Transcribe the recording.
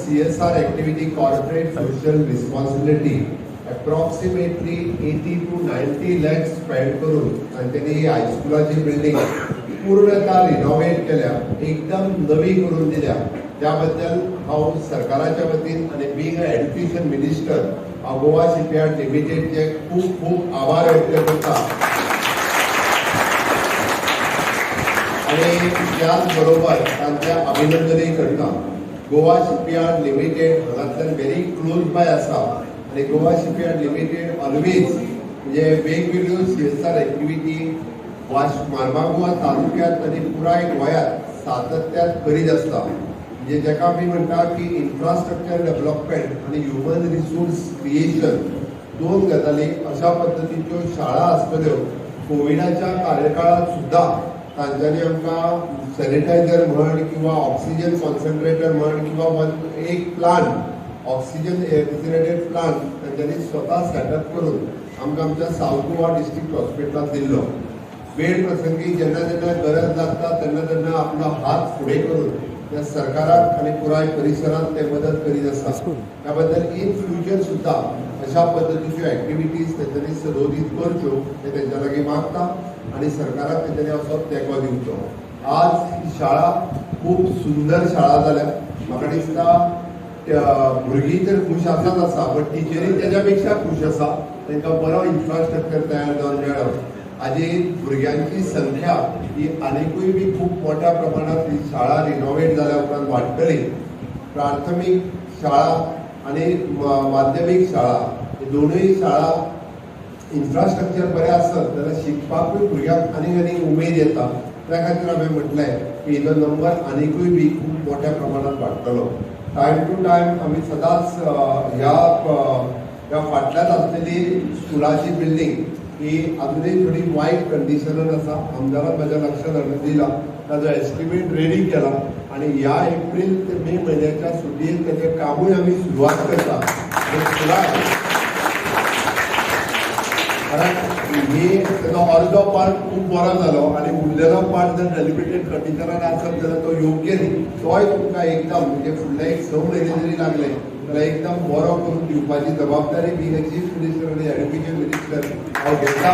CSR activity, corporate social responsibility, approximately 80 to 90 lakhs spend करून आणि त्यांनी ही हायस्कुलाची बिल्डिंग पूर्णतः रिनोव्हेट केल्या, एकदम नवी करून दिल्या. त्याबद्दल हांव सरकाराच्या वतीन आणि being a education minister Goa shipyard लिमिटेडचे खूप खूप आभार व्यक्त करता. आणि त्याच बरोबर तांचे अभिनंदनही करता. गोवा शिपयार्ड लिमिटेड हांगातल्यान व्हेरी क्लोज बाय आसा आणि गोवा शिपयार्ड लिमिटेड ऑलवेज म्हणजे वेगवेगळ्यो CSR एक्टिविटी मारबागुवा तालुक्यात आणि पुराय गोंयांत सातत्यान करीत आसता. म्हणजे जेका आमी म्हणटा की इन्फ्रास्ट्रक्चर डेव्हलपमेंट आणि ह्युमन रिसोर्स क्रिएशन दोन गजाली अशा पद्दतीच्यो शाळा आसतल्यो. कोविडाच्या कार्यकाळात सुद्धा तांच्यांनी आमकां सॅनिटायझर म्हण किंवा ऑक्सिजन कॉन्सन्ट्रेटर म्हण किंवा एक प्लांट ऑक्सिजन रेफ्रिजरेटेड प्लांट तांच्यांनी स्वता सेटअप करून आमकां आमच्या साऊथ गोवा डिस्ट्रिक्ट हॉस्पिटलांत दिल्लो. वेळ प्रसंगी जेन्ना जेन्ना गरज लागता तेन्ना तेन्ना आपलो हात फुडें करून त्या सरकाराक आणि पुराय परिसरात ते मदत करीत आसा. त्याबद्दल इन फ्युचर सुद्धा अशा पद्दतीच्यो एक्टिविटीज तेंच्यांनी सदोदीत करच्यो हे तेंच्या लागीं मागता आणि सरकाराक तेंच्यांनी असो तेंको दिवचो. आज ही शाळा खूप सुंदर शाळा जाल्या. म्हाका दिसता भुरगीं तर खूश आसाच आसा, बट टिचरी तेज्या पेक्षा खूश आसा. तांकां बरो इन्फ्रास्ट्रक्चर तयार जावन मेळ्ळो. हाजी भुरग्यांची संख्या ही आनिकूय बी खूप मोठ्या प्रमाणात ही शाळा रिनोव्हेट जाल्या उपरांत वाडटली. प्राथमीक शाळा आणि माध्यमीक शाळा हे दोनूय शाळा इन्फ्रास्ट्रक्चर बरें आसत जाल्यार शिकपाकूय भुरग्यांक आनीक आनीक उमेद येता. त्या खातीर हांवें म्हटलें की हेजो नंबर आनिकूय बी खूप मोठ्या प्रमाणात वाडटलो. टायम टू टायम आमी सदांच ह्या फाटल्यान आसलेली स्कुलाची बिल्डींग ही अजूनही थोडी वाईट कंडिशनात आसा. आमदारान माझ्या लक्षात हाडून दिला, ताजो एस्टिमेट रेडी केला आणि या एप्रिल ते मे म्हयन्याच्या सुटयेंत तेजें कामूय आमी सुरवात करता. कारण हे तेजो अर्दो पार्ट खूप बरो जालो आणि उरलेलो पार्ट जर डेलिमिटेड कंडिशनात आसत जाल्यार तो योग्य न्ही. तोय तुमकां एकदम म्हणजे फुडले 6 म्हयने जरी लागले जाल्यार एकदम बरो करून दिवपाची जबाबदारी बीइंग अ चीफ मिनिस्टर आणि एड्युकेशन मिनिस्टर हांव घेता.